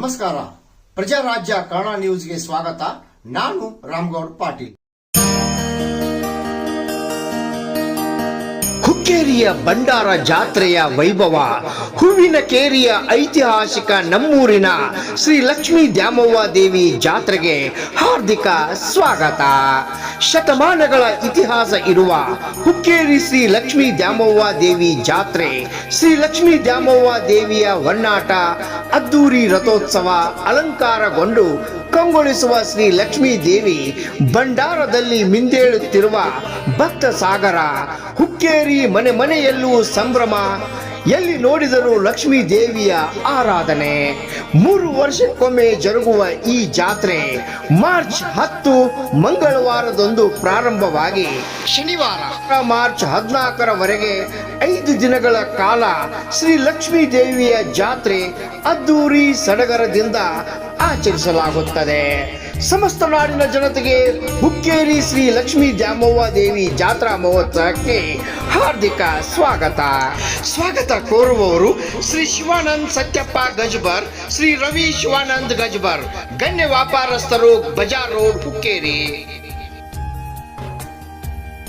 ನಮಸ್ಕಾರ. ಪ್ರಜಾರಾಜ್ಯ ಕನ್ನಡ ನ್ಯೂಸ್ಗೆ ಸ್ವಾಗತ. ನಾನು ರಾಮಗೌಡ್ ಪಾಟೀಲ್. ಹುಕ್ಕೇರಿಯ ಬಂಡಾರ ಜಾತ್ರೆಯ ವೈಭವ, ಹೂವಿನ ಕೇರಿಯ ಐತಿಹಾಸಿಕ ನಮ್ಮೂರಿನ ಶ್ರೀ ಲಕ್ಷ್ಮೀ ದ್ಯಾಮವ್ವ ದೇವಿ ಜಾತ್ರೆಗೆ ಹಾರ್ದಿಕ ಸ್ವಾಗತ. ಶತಮಾನಗಳ ಇತಿಹಾಸ ಇರುವ ಹುಕ್ಕೇರಿ ಶ್ರೀ ಲಕ್ಷ್ಮೀ ದ್ಯಾಮವ್ವ ದೇವಿ ಜಾತ್ರೆ, ಶ್ರೀ ಲಕ್ಷ್ಮೀ ದ್ಯಾಮವ್ವ ದೇವಿಯ ಒನ್ನಾಟ, ಅದ್ದೂರಿ ರಥೋತ್ಸವ, ಅಲಂಕಾರಗೊಂಡು ಕಂಗೊಳಿಸುವ ಶ್ರೀ ಲಕ್ಷ್ಮೀ ದೇವಿ ಭಂಡಾರದಲ್ಲಿ ಮಿಂದೇಳುತ್ತಿರುವ ಭಕ್ತ ಸಾಗರ. ಹುಕ್ಕೇರಿ ಮನೆ ಮನೆಯಲ್ಲೂ ಸಂಭ್ರಮ, ಎಲ್ಲಿ ನೋಡಿದರೂ ಲಕ್ಷ್ಮೀ ದೇವಿಯ ಆರಾಧನೆ. 3 ವರ್ಷಕ್ಕೊಮ್ಮೆ ಜರುಗುವ ಈ ಜಾತ್ರೆ ಮಾರ್ಚ್ 10 ಮಂಗಳವಾರದಂದು ಪ್ರಾರಂಭವಾಗಿ ಶನಿವಾರ ಮಾರ್ಚ್ 14ರವರೆಗೆ 5 ದಿನಗಳ ಕಾಲ ಶ್ರೀ ಲಕ್ಷ್ಮೀ ದೇವಿಯ ಜಾತ್ರೆ ಅದ್ದೂರಿ ಸಡಗರದಿಂದ ಆಚರಿಸಲಾಗುತ್ತದೆ. ಸಮಸ್ತ ನಾಡಿನ ಜನತೆಗೆ ಹುಕ್ಕೇರಿ ಶ್ರೀ ಲಕ್ಷ್ಮೀ ದ್ಯಾಮವ್ವ ದೇವಿ ಜಾತ್ರಾ ಮಹೋತ್ಸವಕ್ಕೆ ಹಾರ್ದಿಕ ಸ್ವಾಗತ ಕೋರುವವರು ಶ್ರೀ ಶಿವಾನಂದ್ ಸತ್ಯಪ್ಪ ಗಜ್ಬರ್, ಶ್ರೀ ರವಿ ಶಿವಾನಂದ್ ಗಜ್ಬರ್, ಗಣ್ಯ ವ್ಯಾಪಾರಸ್ಥರು, ಬಜಾರ್ ರೋಡ್, ಹುಕ್ಕೇರಿ.